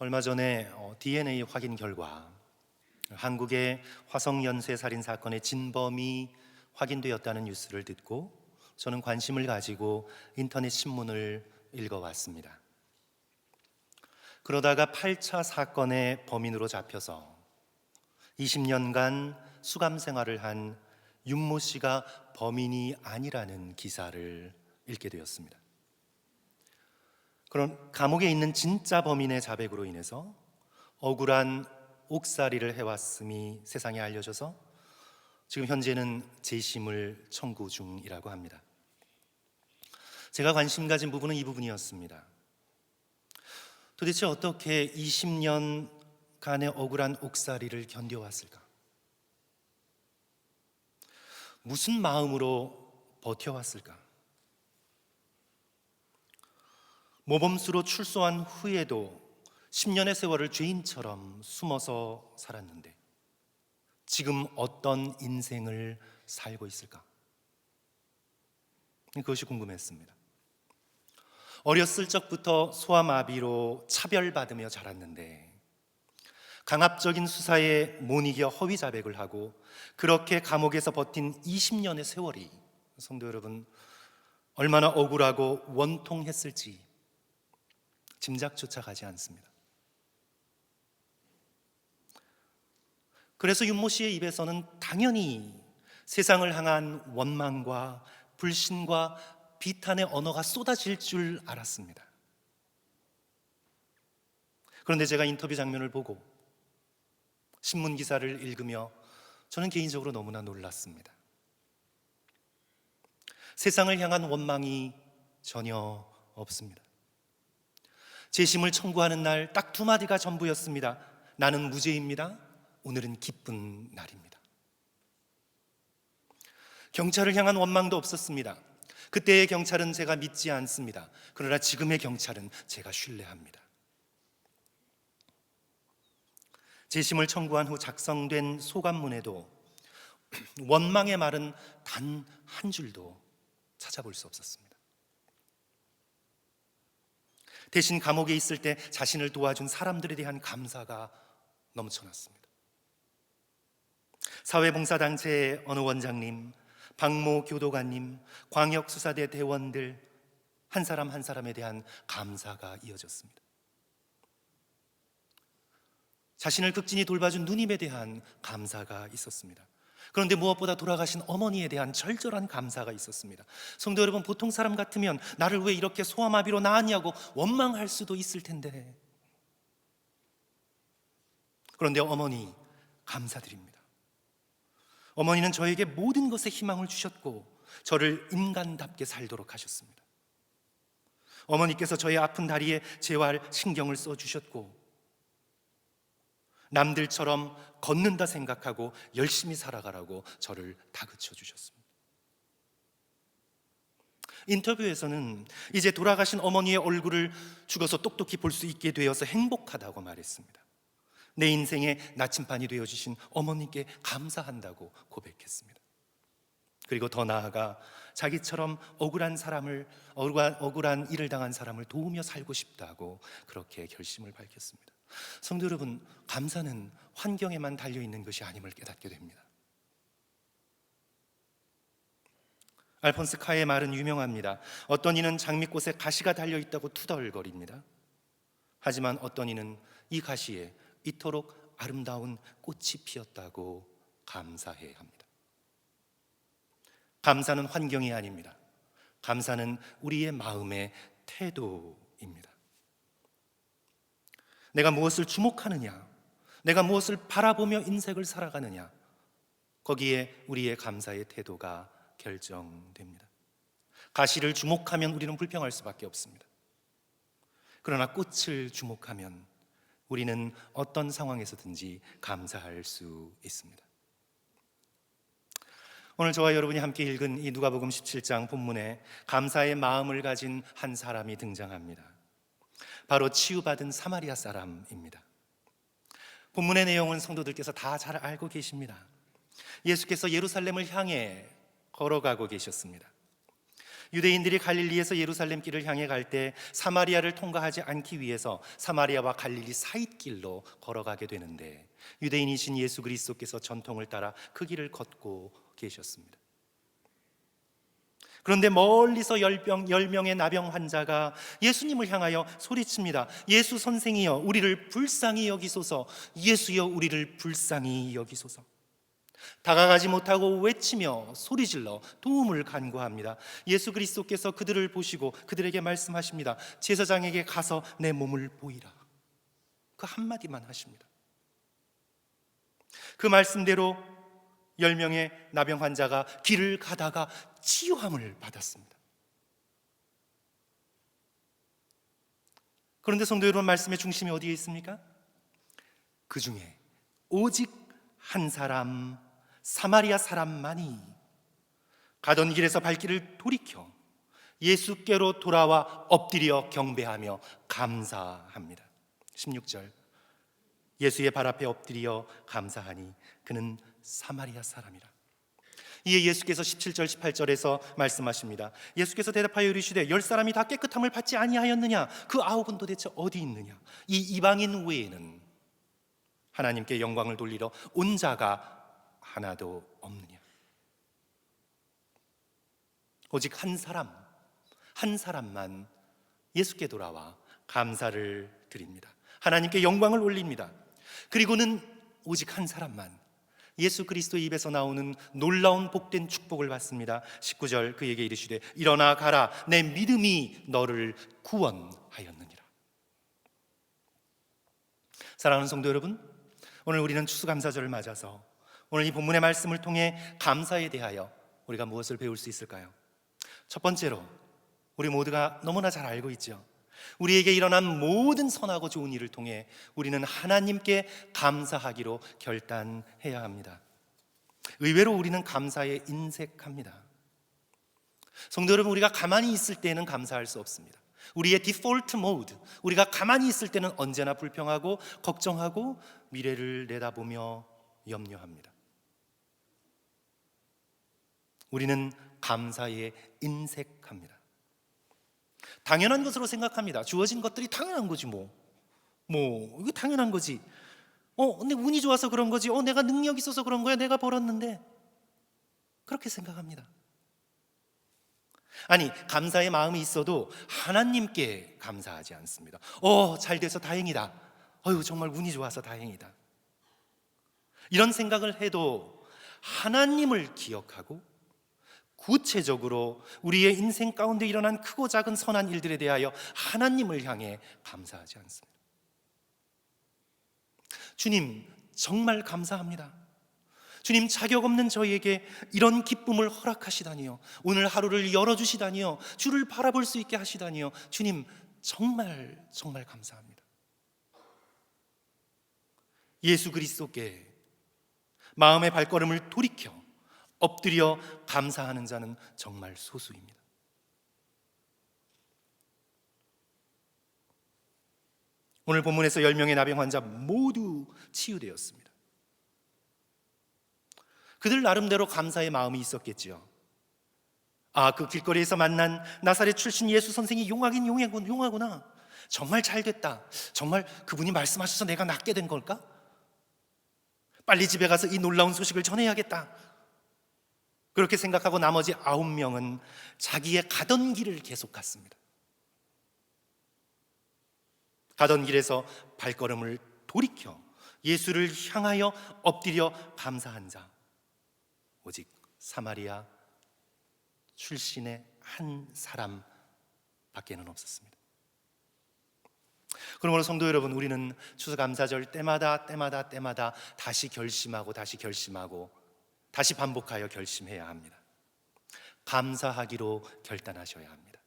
얼마 전에 DNA 확인 결과 한국의 화성 연쇄 살인 사건의 진범이 확인되었다는 뉴스를 듣고 저는 관심을 가지고 인터넷 신문을 읽어왔습니다. 그러다가 8차 사건의 범인으로 잡혀서 20년간 수감 생활을 한 윤모 씨가 범인이 아니라는 기사를 읽게 되었습니다. 그런 감옥에 있는 진짜 범인의 자백으로 인해서 억울한 옥살이를 해왔음이 세상에 알려져서 지금 현재는 재심을 청구 중이라고 합니다. 제가 관심 가진 부분은 이 부분이었습니다. 도대체 어떻게 20년간의 억울한 옥살이를 견뎌왔을까? 무슨 마음으로 버텨왔을까? 모범수로 출소한 후에도 10년의 세월을 죄인처럼 숨어서 살았는데 지금 어떤 인생을 살고 있을까? 그것이 궁금했습니다. 어렸을 적부터 소아마비로 차별받으며 자랐는데 강압적인 수사에 못 이겨 허위 자백을 하고 그렇게 감옥에서 버틴 20년의 세월이 성도 여러분 얼마나 억울하고 원통했을지 짐작조차 가지 않습니다. 그래서 윤모 씨의 입에서는 당연히 세상을 향한 원망과 불신과 비탄의 언어가 쏟아질 줄 알았습니다. 그런데 제가 인터뷰 장면을 보고 신문 기사를 읽으며 저는 개인적으로 너무나 놀랐습니다. 세상을 향한 원망이 전혀 없습니다. 재심을 청구하는 날 딱 두 마디가 전부였습니다. 나는 무죄입니다. 오늘은 기쁜 날입니다. 경찰을 향한 원망도 없었습니다. 그때의 경찰은 제가 믿지 않습니다. 그러나 지금의 경찰은 제가 신뢰합니다. 재심을 청구한 후 작성된 소감문에도 원망의 말은 단 한 줄도 찾아볼 수 없었습니다. 대신 감옥에 있을 때 자신을 도와준 사람들에 대한 감사가 넘쳐났습니다. 사회봉사단체의 어느 원장님, 박모 교도관님, 광역수사대 대원들 한 사람 한 사람에 대한 감사가 이어졌습니다. 자신을 극진히 돌봐준 누님에 대한 감사가 있었습니다. 그런데 무엇보다 돌아가신 어머니에 대한 절절한 감사가 있었습니다. 성도 여러분, 보통 사람 같으면 나를 왜 이렇게 소아마비로 낳았냐고 원망할 수도 있을 텐데, 그런데 어머니 감사드립니다. 어머니는 저에게 모든 것에 희망을 주셨고 저를 인간답게 살도록 하셨습니다. 어머니께서 저의 아픈 다리에 재활 신경을 써주셨고 남들처럼 걷는다 생각하고 열심히 살아가라고 저를 다그쳐 주셨습니다. 인터뷰에서는 이제 돌아가신 어머니의 얼굴을 죽어서 똑똑히 볼 수 있게 되어서 행복하다고 말했습니다. 내 인생의 나침반이 되어주신 어머니께 감사한다고 고백했습니다. 그리고 더 나아가 자기처럼 억울한 일을 당한 사람을 도우며 살고 싶다고 그렇게 결심을 밝혔습니다. 성도 여러분, 감사는 환경에만 달려있는 것이 아님을 깨닫게 됩니다. 알폰스 카의 말은 유명합니다. 어떤 이는 장미꽃에 가시가 달려있다고 투덜거립니다. 하지만 어떤 이는 이 가시에 이토록 아름다운 꽃이 피었다고 감사해야 합니다. 감사는 환경이 아닙니다. 감사는 우리의 마음의 태도입니다. 내가 무엇을 주목하느냐, 내가 무엇을 바라보며 인생을 살아가느냐, 거기에 우리의 감사의 태도가 결정됩니다. 가시를 주목하면 우리는 불평할 수밖에 없습니다. 그러나 꽃을 주목하면 우리는 어떤 상황에서든지 감사할 수 있습니다. 오늘 저와 여러분이 함께 읽은 이 누가복음 17장 본문에 감사의 마음을 가진 한 사람이 등장합니다. 바로 치유받은 사마리아 사람입니다. 본문의 내용은 성도들께서 다 잘 알고 계십니다. 예수께서 예루살렘을 향해 걸어가고 계셨습니다. 유대인들이 갈릴리에서 예루살렘 길을 향해 갈 때 사마리아를 통과하지 않기 위해서 사마리아와 갈릴리 사이길로 걸어가게 되는데, 유대인이신 예수 그리스도께서 전통을 따라 그 길을 걷고 계셨습니다. 그런데 멀리서 10명의 나병 환자가 예수님을 향하여 소리칩니다. 예수 선생이여, 우리를 불쌍히 여기소서. 예수여, 우리를 불쌍히 여기소서. 다가가지 못하고 외치며 소리질러 도움을 간구합니다. 예수 그리스도께서 그들을 보시고 그들에게 말씀하십니다. 제사장에게 가서 내 몸을 보이라. 그 한마디만 하십니다. 그 말씀대로 10명의 나병 환자가 길을 가다가 치유함을 받았습니다. 그런데 성도 여러분, 말씀의 중심이 어디에 있습니까? 그 중에 오직 한 사람, 사마리아 사람만이 가던 길에서 발길을 돌이켜 예수께로 돌아와 엎드려 경배하며 감사합니다. 16절, 예수의 발 앞에 엎드려 감사하니 그는 사마리아 사람이라. 이에 예수께서 17절 18절에서 말씀하십니다. 예수께서 대답하여 이르시되 10사람이 다 깨끗함을 받지 아니하였느냐? 그 9은 도대체 어디 있느냐? 이 이방인 외에는 하나님께 영광을 돌리러 온 자가 하나도 없느냐? 오직 한 사람, 한 사람만 예수께 돌아와 감사를 드립니다. 하나님께 영광을 올립니다. 그리고는 오직 한 사람만 예수 그리스도의 입에서 나오는 놀라운 복된 축복을 받습니다. 19절, 그에게 이르시되 일어나 가라, 내 믿음이 너를 구원하였느니라. 사랑하는 성도 여러분, 오늘 우리는 추수감사절을 맞아서 오늘 이 본문의 말씀을 통해 감사에 대하여 우리가 무엇을 배울 수 있을까요? 첫 번째로, 우리 모두가 너무나 잘 알고 있죠. 우리에게 일어난 모든 선하고 좋은 일을 통해 우리는 하나님께 감사하기로 결단해야 합니다. 의외로 우리는 감사에 인색합니다. 성도 여러분, 우리가 가만히 있을 때는 감사할 수 없습니다. 우리의 디폴트 모드, 우리가 가만히 있을 때는 언제나 불평하고 걱정하고 미래를 내다보며 염려합니다. 우리는 감사에 인색합니다. 당연한 것으로 생각합니다. 주어진 것들이 당연한 거지 이거 당연한 거지. 근데 운이 좋아서 그런 거지. 내가 능력이 있어서 그런 거야. 내가 벌었는데. 그렇게 생각합니다. 아니, 감사의 마음이 있어도 하나님께 감사하지 않습니다. 잘 돼서 다행이다. 정말 운이 좋아서 다행이다. 이런 생각을 해도 하나님을 기억하고 구체적으로 우리의 인생 가운데 일어난 크고 작은 선한 일들에 대하여 하나님을 향해 감사하지 않습니다. 주님, 정말 감사합니다. 주님, 자격 없는 저희에게 이런 기쁨을 허락하시다니요, 오늘 하루를 열어주시다니요, 주를 바라볼 수 있게 하시다니요, 주님 정말 정말 감사합니다. 예수 그리스도께 마음의 발걸음을 돌이켜 엎드려 감사하는 자는 정말 소수입니다. 오늘 본문에서 10명의 나병 환자 모두 치유되었습니다. 그들 나름대로 감사의 마음이 있었겠지요. 그 길거리에서 만난 나사렛 출신 예수 선생이 용하긴 용하구나. 정말 잘 됐다. 정말 그분이 말씀하셔서 내가 낫게 된 걸까? 빨리 집에 가서 이 놀라운 소식을 전해야겠다. 그렇게 생각하고 나머지 9명은 자기의 가던 길을 계속 갔습니다. 가던 길에서 발걸음을 돌이켜 예수를 향하여 엎드려 감사한 자, 오직 사마리아 출신의 한 사람 밖에는 없었습니다. 그러므로 성도 여러분, 우리는 추수감사절 때마다 다시 결심하고 다시 반복하여 결심해야 합니다. 감사하기로 결단하셔야 합니다.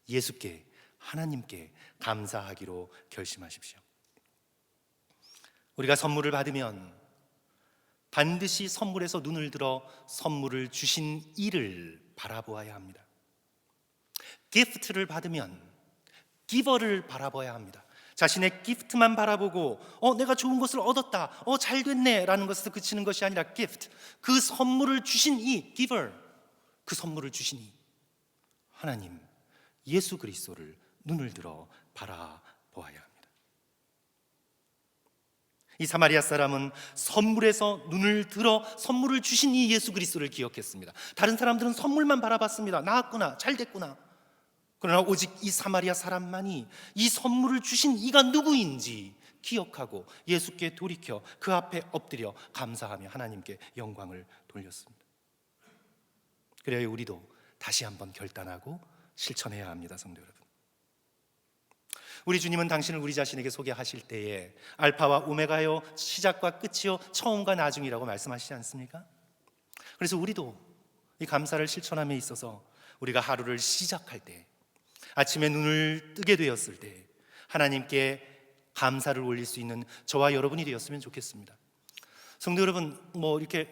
예수께, 하나님께 감사하기로 결심하십시오. 우리가 선물을 받으면 반드시 선물에서 눈을 들어 선물을 주신 이를 바라보아야 합니다. 기프트를 받으면 기버를 바라봐야 합니다. 자신의 기프트만 바라보고 내가 좋은 것을 얻었다, 잘 됐네 라는 것에서 그치는 것이 아니라 기프트, 그 선물을 주신 이 giver, 그 선물을 주신 이 하나님 예수 그리스도를 눈을 들어 바라보아야 합니다. 이 사마리아 사람은 선물에서 눈을 들어 선물을 주신 이 예수 그리스도를 기억했습니다. 다른 사람들은 선물만 바라봤습니다. 나았구나, 잘 됐구나. 그러나 오직 이 사마리아 사람만이 이 선물을 주신 이가 누구인지 기억하고 예수께 돌이켜 그 앞에 엎드려 감사하며 하나님께 영광을 돌렸습니다. 그래야 우리도 다시 한번 결단하고 실천해야 합니다. 성도 여러분, 우리 주님은 당신을 우리 자신에게 소개하실 때에 알파와 오메가요, 시작과 끝이요, 처음과 나중이라고 말씀하시지 않습니까? 그래서 우리도 이 감사를 실천함에 있어서 우리가 하루를 시작할 때, 아침에 눈을 뜨게 되었을 때 하나님께 감사를 올릴 수 있는 저와 여러분이 되었으면 좋겠습니다. 성도 여러분, 이렇게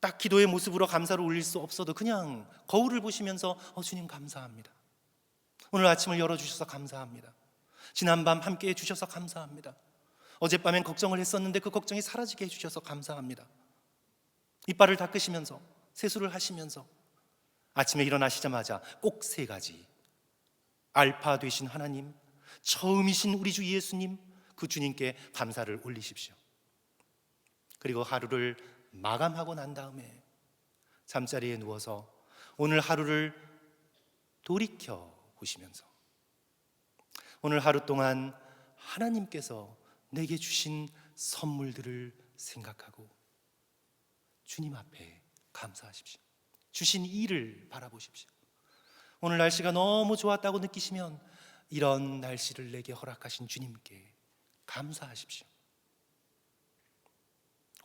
딱 기도의 모습으로 감사를 올릴 수 없어도 그냥 거울을 보시면서 주님 감사합니다. 오늘 아침을 열어주셔서 감사합니다. 지난밤 함께 해주셔서 감사합니다. 어젯밤엔 걱정을 했었는데 그 걱정이 사라지게 해주셔서 감사합니다. 이빨을 닦으시면서 세수를 하시면서 아침에 일어나시자마자 꼭 3가지, 알파 되신 하나님, 처음이신 우리 주 예수님, 그 주님께 감사를 올리십시오. 그리고 하루를 마감하고 난 다음에 잠자리에 누워서 오늘 하루를 돌이켜 보시면서 오늘 하루 동안 하나님께서 내게 주신 선물들을 생각하고 주님 앞에 감사하십시오. 주신 일을 바라보십시오. 오늘 날씨가 너무 좋았다고 느끼시면 이런 날씨를 내게 허락하신 주님께 감사하십시오.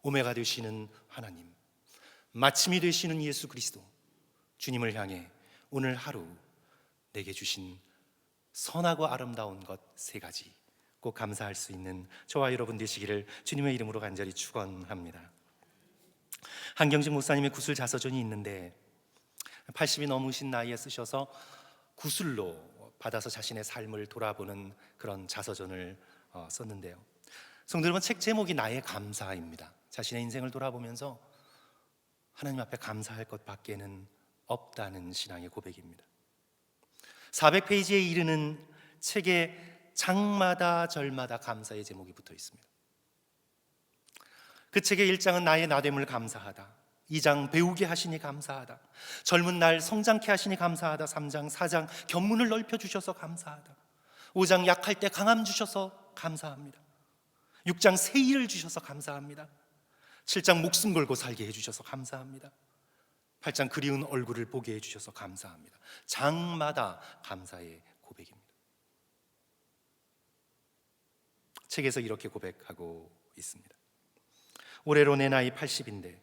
오메가 되시는 하나님, 마침이 되시는 예수 그리스도, 주님을 향해 오늘 하루 내게 주신 선하고 아름다운 것 3가지 꼭 감사할 수 있는 저와 여러분 되시기를 주님의 이름으로 간절히 축원합니다. 한경직 목사님의 구술 자서전이 있는데 80이 넘으신 나이에 쓰셔서 구술로 받아서 자신의 삶을 돌아보는 그런 자서전을 썼는데요. 성도 여러분, 책 제목이 나의 감사입니다. 자신의 인생을 돌아보면서 하나님 앞에 감사할 것 밖에는 없다는 신앙의 고백입니다. 400페이지에 이르는 책에 장마다 절마다 감사의 제목이 붙어 있습니다. 그 책의 1장은 나의 나됨을 감사하다, 2장 배우게 하시니 감사하다, 젊은 날 성장케 하시니 감사하다, 3장 4장 견문을 넓혀주셔서 감사하다, 5장 약할 때 강함 주셔서 감사합니다, 6장 새 일을 주셔서 감사합니다, 7장 목숨 걸고 살게 해주셔서 감사합니다, 8장 그리운 얼굴을 보게 해주셔서 감사합니다. 장마다 감사의 고백입니다. 책에서 이렇게 고백하고 있습니다. 올해로 내 나이 80인데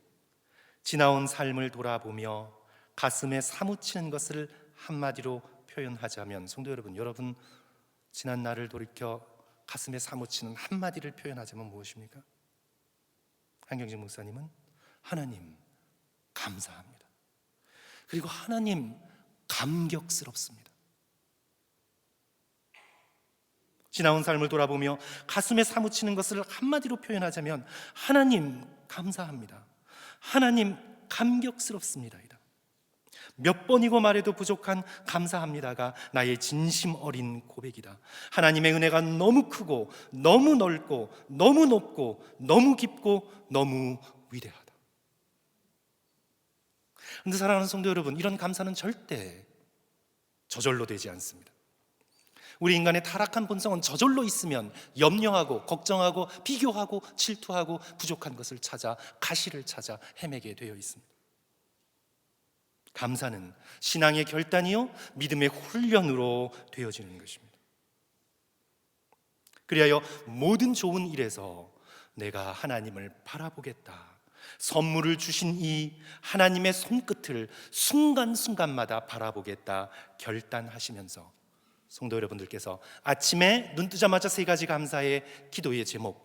지나온 삶을 돌아보며 가슴에 사무치는 것을 한마디로 표현하자면, 성도 여러분, 여러분 지난 날을 돌이켜 가슴에 사무치는 한마디를 표현하자면 무엇입니까? 한경직 목사님은 하나님 감사합니다. 그리고 하나님 감격스럽습니다. 지나온 삶을 돌아보며 가슴에 사무치는 것을 한마디로 표현하자면 하나님 감사합니다. 하나님 감격스럽습니다. 몇 번이고 말해도 부족한 감사합니다가 나의 진심 어린 고백이다. 하나님의 은혜가 너무 크고 너무 넓고 너무 높고 너무 깊고 너무 위대하다. 그런데 사랑하는 성도 여러분, 이런 감사는 절대 저절로 되지 않습니다. 우리 인간의 타락한 본성은 저절로 있으면 염려하고 걱정하고 비교하고 질투하고 부족한 것을 찾아 가시를 찾아 헤매게 되어 있습니다. 감사는 신앙의 결단이요 믿음의 훈련으로 되어지는 것입니다. 그리하여 모든 좋은 일에서 내가 하나님을 바라보겠다, 선물을 주신 이 하나님의 손끝을 순간순간마다 바라보겠다 결단하시면서 성도 여러분들께서 아침에 눈 뜨자마자 3가지 감사의 기도의 제목,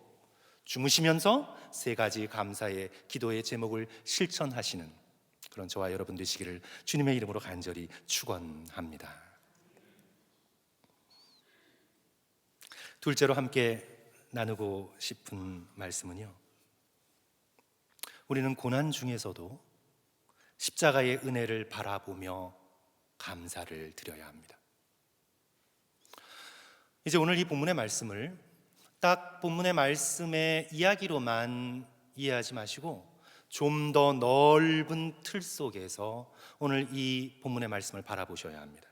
주무시면서 3가지 감사의 기도의 제목을 실천하시는 그런 저와 여러분 되시기를 주님의 이름으로 간절히 축원합니다. 둘째로 함께 나누고 싶은 말씀은요, 우리는 고난 중에서도 십자가의 은혜를 바라보며 감사를 드려야 합니다. 이제 오늘 이 본문의 말씀을 딱 본문의 말씀의 이야기로만 이해하지 마시고 좀 더 넓은 틀 속에서 오늘 이 본문의 말씀을 바라보셔야 합니다.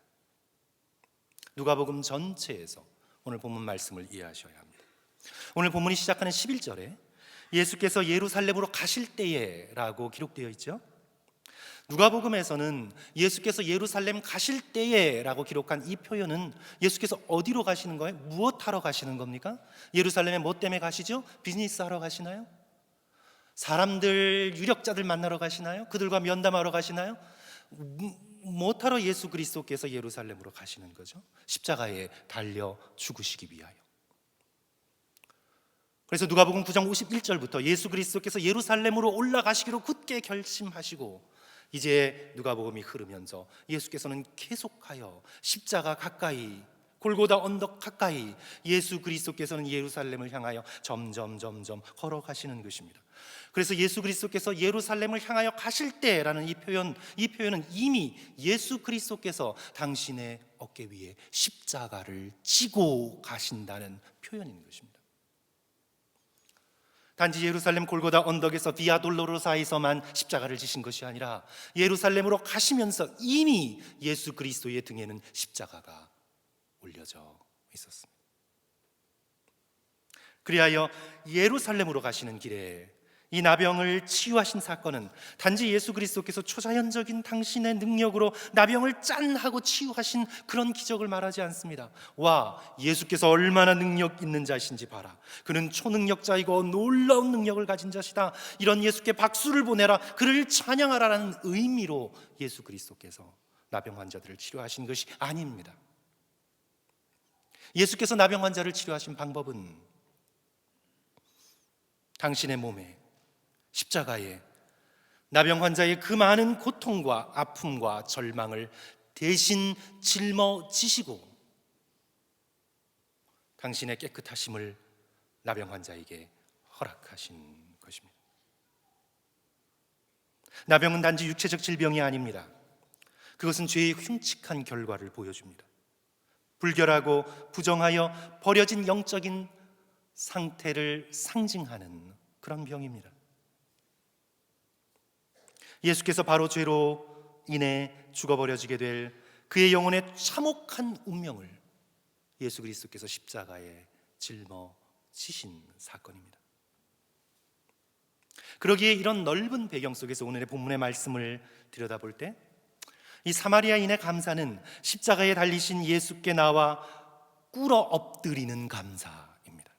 누가복음 전체에서 오늘 본문 말씀을 이해하셔야 합니다. 오늘 본문이 시작하는 11절에 예수께서 예루살렘으로 가실 때에 라고 기록되어 있죠. 누가복음에서는 예수께서 예루살렘 가실 때에 라고 기록한 이 표현은 예수께서 어디로 가시는 거예요? 무엇 하러 가시는 겁니까? 예루살렘에 뭐 때문에 가시죠? 비즈니스 하러 가시나요? 사람들, 유력자들 만나러 가시나요? 그들과 면담하러 가시나요? 무엇 하러 예수 그리스도께서 예루살렘으로 가시는 거죠? 십자가에 달려 죽으시기 위하여. 그래서 누가복음 9장 51절부터 예수 그리스도께서 예루살렘으로 올라가시기로 굳게 결심하시고 이제 누가복음이 흐르면서 예수께서는 계속하여 십자가 가까이, 골고다 언덕 가까이 예수 그리스도께서는 예루살렘을 향하여 점점 걸어가시는 것입니다. 그래서 예수 그리스도께서 예루살렘을 향하여 가실 때라는 이 표현은 이미 예수 그리스도께서 당신의 어깨 위에 십자가를 지고 가신다는 표현인 것입니다. 단지 예루살렘 골고다 언덕에서 비아 돌로로사에서만 십자가를 지신 것이 아니라 예루살렘으로 가시면서 이미 예수 그리스도의 등에는 십자가가 올려져 있었습니다. 그리하여 예루살렘으로 가시는 길에 이 나병을 치유하신 사건은 단지 예수 그리스도께서 초자연적인 당신의 능력으로 나병을 짠 하고 치유하신 그런 기적을 말하지 않습니다. 와, 예수께서 얼마나 능력 있는 자신지 봐라. 그는 초능력자이고 놀라운 능력을 가진 자시다. 이런 예수께 박수를 보내라. 그를 찬양하라라는 의미로 예수 그리스도께서 나병 환자들을 치료하신 것이 아닙니다. 예수께서 나병 환자를 치료하신 방법은 당신의 몸에 십자가에 나병 환자의 그 많은 고통과 아픔과 절망을 대신 짊어지시고 당신의 깨끗하심을 나병 환자에게 허락하신 것입니다. 나병은 단지 육체적 질병이 아닙니다. 그것은 죄의 흉측한 결과를 보여줍니다. 불결하고 부정하여 버려진 영적인 상태를 상징하는 그런 병입니다. 예수께서 바로 죄로 인해 죽어버려지게 될 그의 영혼의 참혹한 운명을 예수 그리스도께서 십자가에 짊어지신 사건입니다. 그러기에 이런 넓은 배경 속에서 오늘의 본문의 말씀을 들여다볼 때 이 사마리아인의 감사는 십자가에 달리신 예수께 나와 꿇어 엎드리는 감사입니다.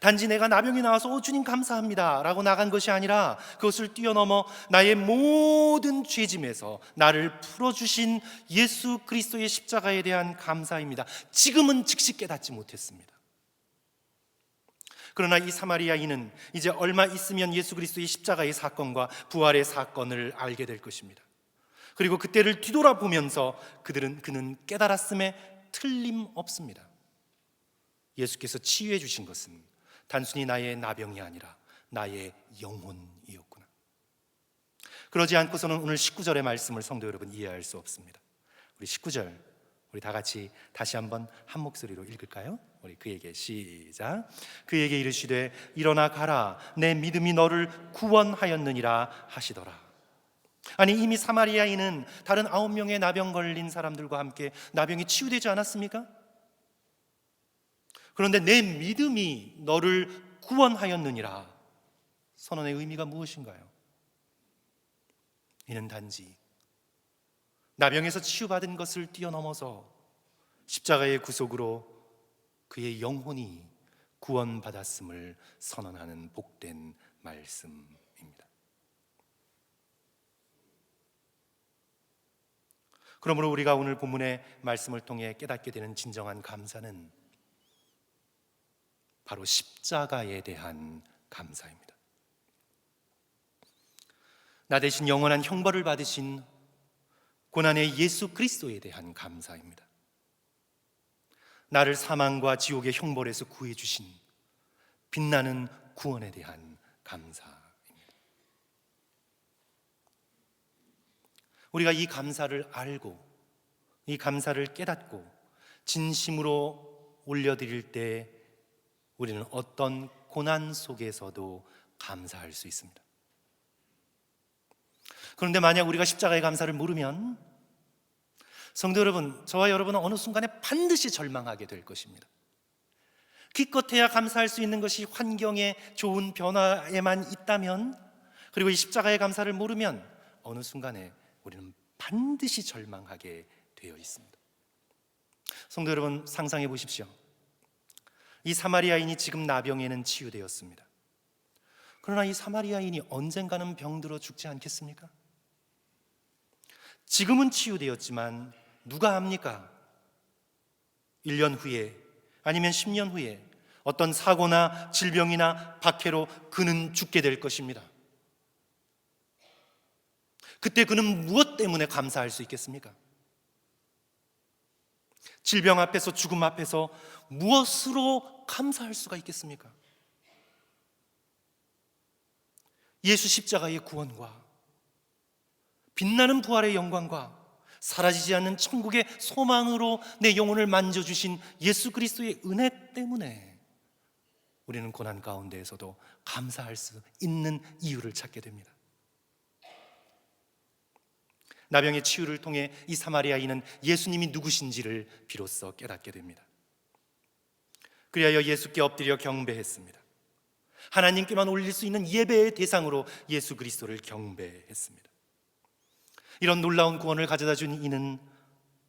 단지 내가 나병이 나와서 주님 감사합니다 라고 나간 것이 아니라 그것을 뛰어넘어 나의 모든 죄짐에서 나를 풀어주신 예수 그리스도의 십자가에 대한 감사입니다. 지금은 즉시 깨닫지 못했습니다. 그러나 이 사마리아인은 이제 얼마 있으면 예수 그리스도의 십자가의 사건과 부활의 사건을 알게 될 것입니다. 그리고 그때를 뒤돌아보면서 그는 깨달았음에 틀림없습니다. 예수께서 치유해 주신 것은 단순히 나의 나병이 아니라 나의 영혼이었구나. 그러지 않고서는 오늘 19절의 말씀을 성도 여러분 이해할 수 없습니다. 우리 19절 우리 다 같이 다시 한번 한 목소리로 읽을까요? 우리 그에게 시작. 그에게 이르시되 일어나 가라 내 믿음이 너를 구원하였느니라 하시더라. 아니 이미 사마리아인은 다른 9명의 나병 걸린 사람들과 함께 나병이 치유되지 않았습니까? 그런데 내 믿음이 너를 구원하였느니라 선언의 의미가 무엇인가요? 이는 단지 나병에서 치유받은 것을 뛰어넘어서 십자가의 구속으로 그의 영혼이 구원받았음을 선언하는 복된 말씀입니다. 그러므로 우리가 오늘 본문의 말씀을 통해 깨닫게 되는 진정한 감사는 바로 십자가에 대한 감사입니다. 나 대신 영원한 형벌을 받으신 고난의 예수 그리스도에 대한 감사입니다. 나를 사망과 지옥의 형벌에서 구해주신 빛나는 구원에 대한 감사입니다. 우리가 이 감사를 알고 이 감사를 깨닫고 진심으로 올려드릴 때 우리는 어떤 고난 속에서도 감사할 수 있습니다. 그런데 만약 우리가 십자가의 감사를 모르면 성도 여러분, 저와 여러분은 어느 순간에 반드시 절망하게 될 것입니다. 기껏해야 감사할 수 있는 것이 환경의 좋은 변화에만 있다면, 그리고 이 십자가의 감사를 모르면 어느 순간에 우리는 반드시 절망하게 되어 있습니다. 성도 여러분, 상상해 보십시오. 이 사마리아인이 지금 나병에는 치유되었습니다. 그러나 이 사마리아인이 언젠가는 병들어 죽지 않겠습니까? 지금은 치유되었지만 누가 압니까? 1년 후에, 아니면 10년 후에 어떤 사고나 질병이나 박해로 그는 죽게 될 것입니다. 그때 그는 무엇 때문에 감사할 수 있겠습니까? 질병 앞에서, 죽음 앞에서 무엇으로 감사할 수가 있겠습니까? 예수 십자가의 구원과 빛나는 부활의 영광과 사라지지 않는 천국의 소망으로 내 영혼을 만져주신 예수 그리스도의 은혜 때문에 우리는 고난 가운데에서도 감사할 수 있는 이유를 찾게 됩니다. 나병의 치유를 통해 이 사마리아인은 예수님이 누구신지를 비로소 깨닫게 됩니다. 그리하여 예수께 엎드려 경배했습니다. 하나님께만 올릴 수 있는 예배의 대상으로 예수 그리스도를 경배했습니다. 이런 놀라운 구원을 가져다 준 이는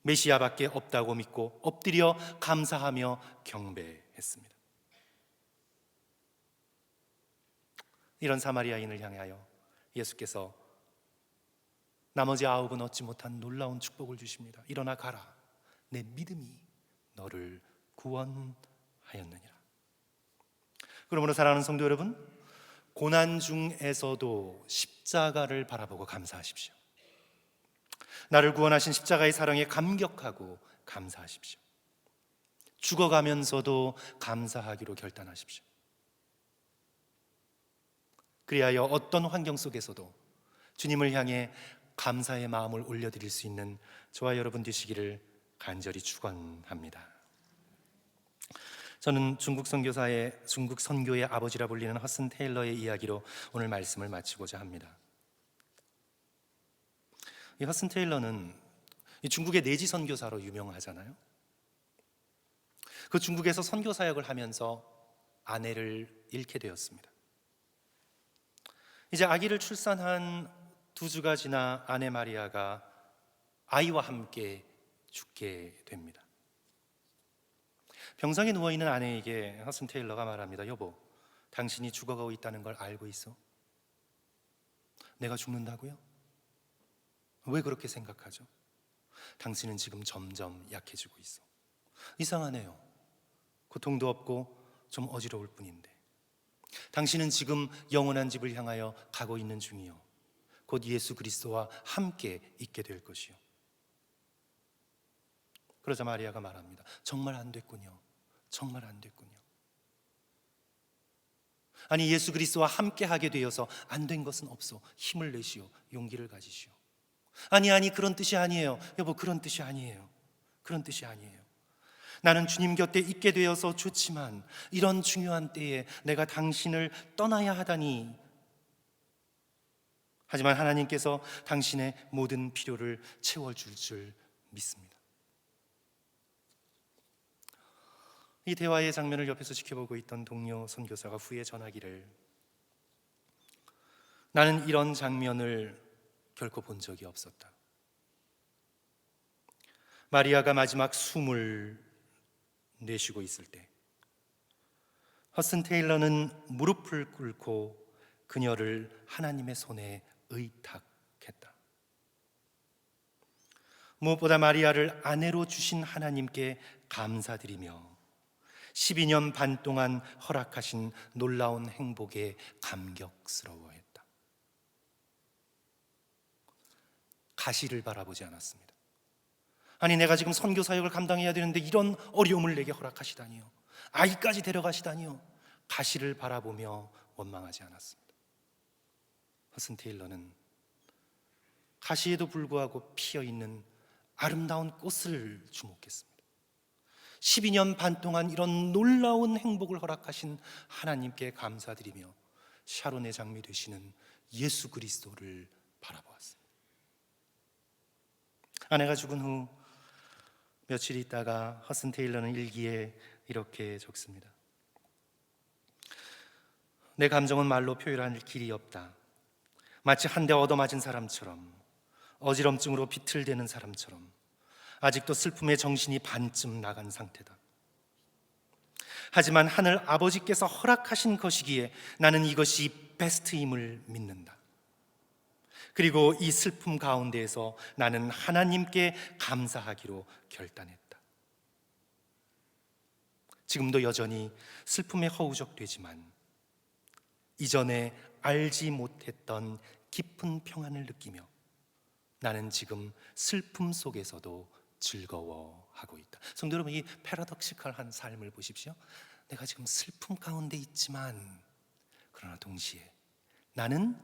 메시아밖에 없다고 믿고 엎드려 감사하며 경배했습니다. 이런 사마리아인을 향하여 예수께서 나머지 9은 얻지 못한 놀라운 축복을 주십니다. 일어나 가라, 내 믿음이 너를 구원하였느니라. 그러므로 사랑하는 성도 여러분, 고난 중에서도 십자가를 바라보고 감사하십시오. 나를 구원하신 십자가의 사랑에 감격하고 감사하십시오. 죽어가면서도 감사하기로 결단하십시오. 그리하여 어떤 환경 속에서도 주님을 향해 감사의 마음을 올려드릴 수 있는 저와 여러분 되시기를 간절히 축원합니다. 저는 중국 선교의 아버지라 불리는 허슨 테일러의 이야기로 오늘 말씀을 마치고자 합니다. 이 허슨 테일러는 중국의 내지 선교사로 유명하잖아요. 그 중국에서 선교 사역을 하면서 아내를 잃게 되었습니다. 이제 아기를 출산한 2주가 지나 아내 마리아가 아이와 함께 죽게 됩니다. 병상에 누워있는 아내에게 허슨 테일러가 말합니다. 여보, 당신이 죽어가고 있다는 걸 알고 있어? 내가 죽는다고요? 왜 그렇게 생각하죠? 당신은 지금 점점 약해지고 있어. 이상하네요. 고통도 없고 좀 어지러울 뿐인데. 당신은 지금 영원한 집을 향하여 가고 있는 중이요, 곧 예수 그리스도와 함께 있게 될 것이요. 그러자 마리아가 말합니다. 정말 안 됐군요. 정말 안 됐군요. 아니, 예수 그리스도와 함께 하게 되어서 안 된 것은 없어. 힘을 내시오. 용기를 가지시오. 아니, 그런 뜻이 아니에요. 여보, 그런 뜻이 아니에요. 그런 뜻이 아니에요. 나는 주님 곁에 있게 되어서 좋지만 이런 중요한 때에 내가 당신을 떠나야 하다니. 하지만 하나님께서 당신의 모든 필요를 채워줄 줄 믿습니다. 이 대화의 장면을 옆에서 지켜보고 있던 동료 선교사가 후에 전하기를, 나는 이런 장면을 결코 본 적이 없었다. 마리아가 마지막 숨을 내쉬고 있을 때 허슨 테일러는 무릎을 꿇고 그녀를 하나님의 손에 의탁했다. 무엇보다 마리아를 아내로 주신 하나님께 감사드리며 12년 반 동안 허락하신 놀라운 행복에 감격스러워했다. 가시를 바라보지 않았습니다. 아니, 내가 지금 선교 사역을 감당해야 되는데 이런 어려움을 내게 허락하시다니요, 아이까지 데려가시다니요. 가시를 바라보며 원망하지 않았습니다. 허슨 테일러는 가시에도 불구하고 피어있는 아름다운 꽃을 주목했습니다. 12년 반 동안 이런 놀라운 행복을 허락하신 하나님께 감사드리며 샤론의 장미 되시는 예수 그리스도를 바라보았습니다. 아내가 죽은 후 며칠 있다가 허슨 테일러는 일기에 이렇게 적습니다. 내 감정은 말로 표현할 길이 없다. 마치 한 대 얻어맞은 사람처럼, 어지럼증으로 비틀대는 사람처럼 아직도 슬픔에 정신이 반쯤 나간 상태다. 하지만 하늘 아버지께서 허락하신 것이기에 나는 이것이 베스트임을 믿는다. 그리고 이 슬픔 가운데에서 나는 하나님께 감사하기로 결단했다. 지금도 여전히 슬픔에 허우적되지만 이전에 알지 못했던 깊은 평안을 느끼며 나는 지금 슬픔 속에서도 즐거워하고 있다. 성도 여러분, 이 패러독시컬한 삶을 보십시오. 내가 지금 슬픔 가운데 있지만 그러나 동시에 나는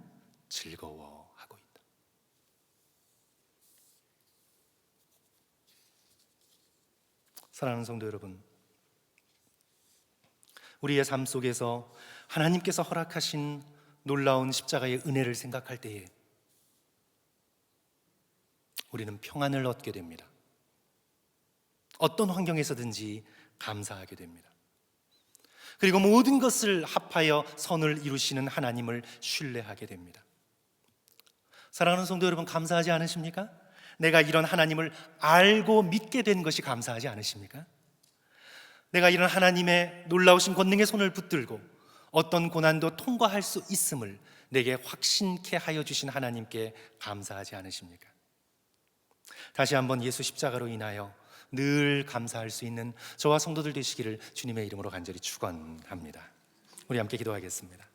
즐거워하고 있다. 사랑하는 성도 여러분, 우리의 삶 속에서 하나님께서 허락하신 놀라운 십자가의 은혜를 생각할 때에 우리는 평안을 얻게 됩니다. 어떤 환경에서든지 감사하게 됩니다. 그리고 모든 것을 합하여 선을 이루시는 하나님을 신뢰하게 됩니다. 사랑하는 성도 여러분, 감사하지 않으십니까? 내가 이런 하나님을 알고 믿게 된 것이 감사하지 않으십니까? 내가 이런 하나님의 놀라우신 권능의 손을 붙들고 어떤 고난도 통과할 수 있음을 내게 확신케 하여 주신 하나님께 감사하지 않으십니까? 다시 한번 예수 십자가로 인하여 늘 감사할 수 있는 저와 성도들 되시기를 주님의 이름으로 간절히 축원합니다. 우리 함께 기도하겠습니다.